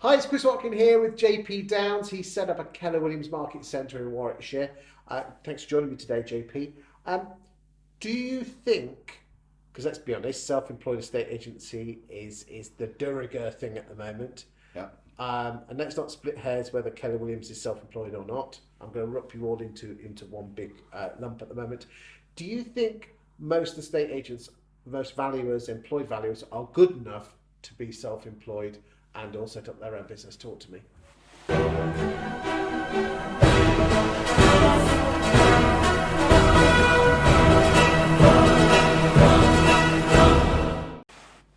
Hi, it's Chris Watkin here with JP Downs. He set up a Keller Williams Market Centre in Warwickshire. Thanks for joining me today, JP. Um, do you think, because let's be honest, self-employed estate agency is the de rigueur thing at the moment. Yeah, And let's not split hairs whether Keller Williams is self-employed or not. I'm going to lump you all into one big lump at the moment. Do you think most estate agents, most valuers, employed valuers are good enough to be self-employed and all set up their own business? Talk to me.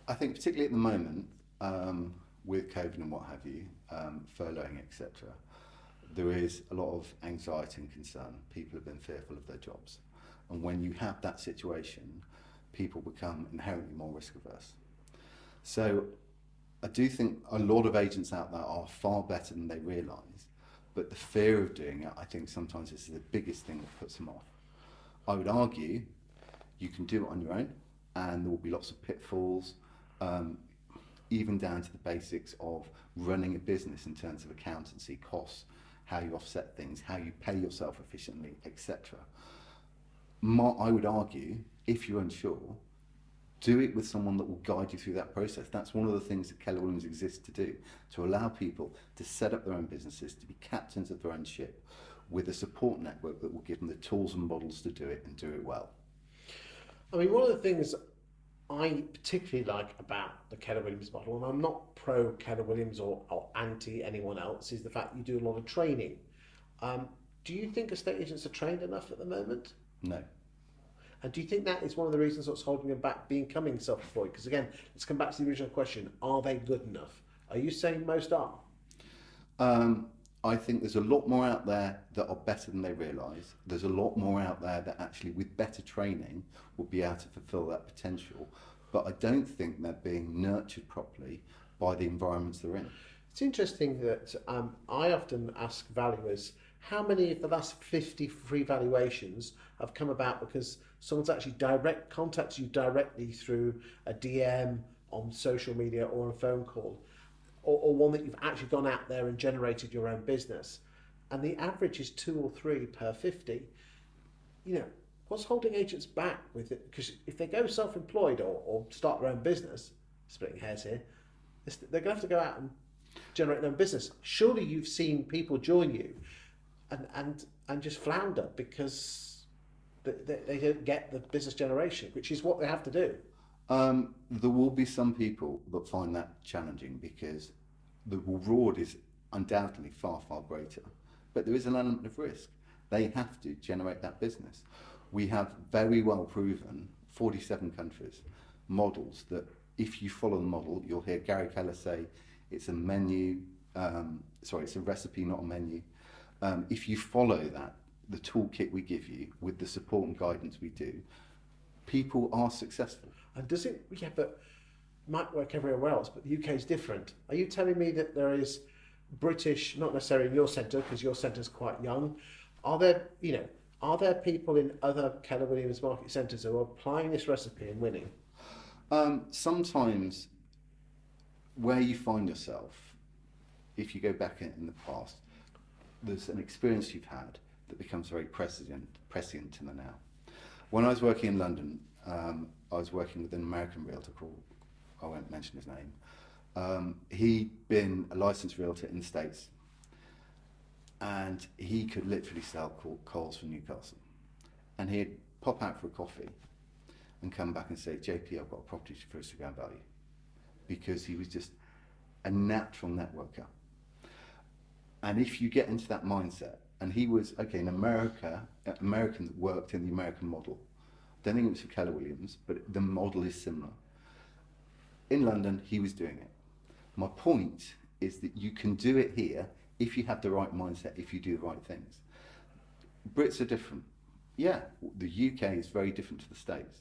I think particularly at the moment, with COVID and what have you, furloughing, etc., there is a lot of anxiety and concern. People have been fearful of their jobs. And when you have that situation, people become inherently more risk averse. So I do think a lot of agents out there are far better than they realise, but the fear of doing it, I think sometimes is the biggest thing that puts them off. I would argue you can do it on your own, and there will be lots of pitfalls, even down to the basics of running a business in terms of accountancy, costs, how you offset things, how you pay yourself efficiently, etc. I would argue, if you're unsure, do it with someone that will guide you through that process. That's one of the things that Keller Williams exists to do, to allow people to set up their own businesses, to be captains of their own ship, with a support network that will give them the tools and models to do it and do it well. I mean, one of the things I particularly like about the Keller Williams model, and I'm not pro Keller Williams or anti anyone else, is the fact you do a lot of training. Do you think estate agents are trained enough at the moment? No. And do you think that is one of the reasons what's holding them back becoming self-employed? Because again, let's come back to the original question: are they good enough? Are you saying most are? I think there's a lot more out there that are better than they realise. There's a lot more out there that actually, with better training, will be able to fulfil that potential. But I don't think they're being nurtured properly by the environments they're in. It's interesting that I often ask valuers how many of the last 50 free valuations have come about because someone's actually contacts you directly through a DM on social media or a phone call, or one that you've actually gone out there and generated your own business. And the average is 2 or 3 per 50. You know, what's holding agents back with it? Because if they go self-employed or start their own business, splitting hairs here, they're going to have to go out and generate their own business. Surely you've seen people join you and just flounder because they don't get the business generation, which is what they have to do. There will be some people that find that challenging because the reward is undoubtedly far, far greater. But there is an element of risk. They have to generate that business. We have very well proven 47 countries models that if you follow the model, you'll hear Gary Keller say it's a menu, it's a recipe, not a menu. If you follow that, the toolkit we give you with the support and guidance we do, people are successful. And does it? Yeah, but it might work everywhere else. But the UK is different. Are you telling me that there is British, not necessarily in your centre, because your centre's quite young? Are there people in other Keller Williams market centres who are applying this recipe and winning? Sometimes, where you find yourself, if you go back in the past, there's an experience you've had that becomes very prescient in the now. When I was working in London, I was working with an American realtor called, I won't mention his name. He'd been a licensed realtor in the States, and he could literally sell coals from Newcastle. And he'd pop out for a coffee and come back and say, JP, I've got a property for us to go and value. Because he was just a natural networker. And if you get into that mindset, and he was, an American that worked in the American model. Don't think it was for Keller Williams, but the model is similar. In London, he was doing it. My point is that you can do it here if you have the right mindset, if you do the right things. Brits are different. Yeah, the UK is very different to the States.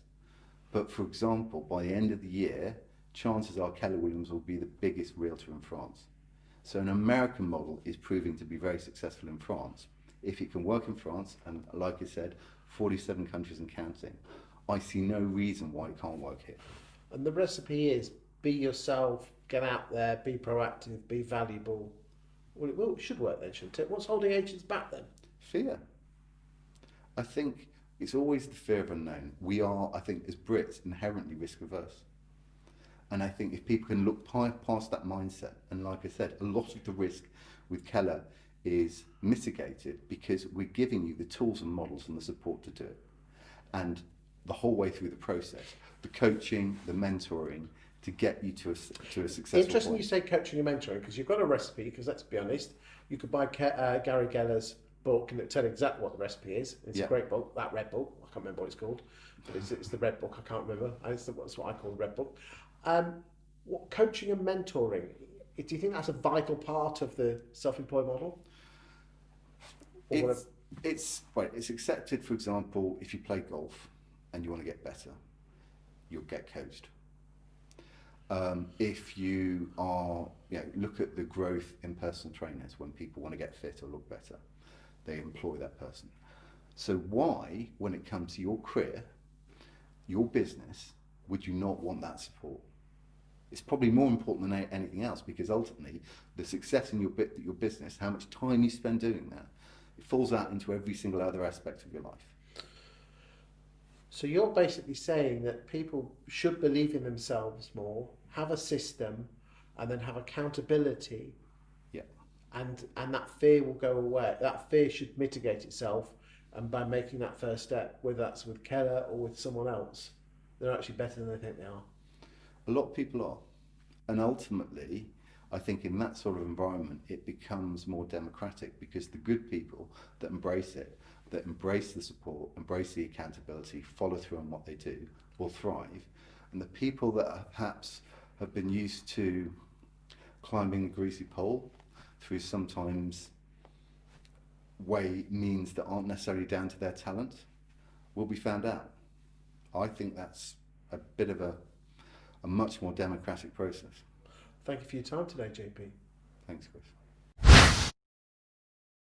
But for example, by the end of the year, chances are Keller Williams will be the biggest realtor in France. So an American model is proving to be very successful in France. If it can work in France, and like I said, 47 countries and counting, I see no reason why it can't work here. And the recipe is be yourself, get out there, be proactive, be valuable. Well, it should work then, shouldn't it? What's holding agents back then? Fear. I think it's always the fear of unknown. We are, I think, as Brits, inherently risk averse. And I think if people can look past that mindset, and like I said, a lot of the risk with Keller is mitigated because we're giving you the tools and models and the support to do it. And the whole way through the process, the coaching, the mentoring, to get you to a successful Interesting point. you say coaching and mentoring, because you've got a recipe, because let's be honest, you could buy Gary Geller's book and it'll tell you exactly what the recipe is. It's a great book, that red book, I can't remember what it's called, but it's the red book, I can't remember, that's what I call the red book. What coaching and mentoring, do you think that's a vital part of the self-employed model? It's accepted, for example, if you play golf and you want to get better, you'll get coached. If you are, look at the growth in personal trainers when people want to get fit or look better, they employ that person. So why, when it comes to your career, your business, would you not want that support? It's probably more important than anything else, because ultimately the success in your business, how much time you spend doing that, it falls out into every single other aspect of your life. So you're basically saying that people should believe in themselves more, have a system, and then have accountability. Yeah. And that fear will go away. That fear should mitigate itself, and by making that first step, whether that's with Keller or with someone else, they're actually better than they think they are. A lot of people are. And ultimately, I think in that sort of environment, it becomes more democratic, because the good people that embrace it, that embrace the support, embrace the accountability, follow through on what they do, will thrive. And the people that perhaps have been used to climbing a greasy pole through sometimes means that aren't necessarily down to their talent will be found out. I think that's a bit of a much more democratic process. Thank you for your time today, JP. Thanks, Chris.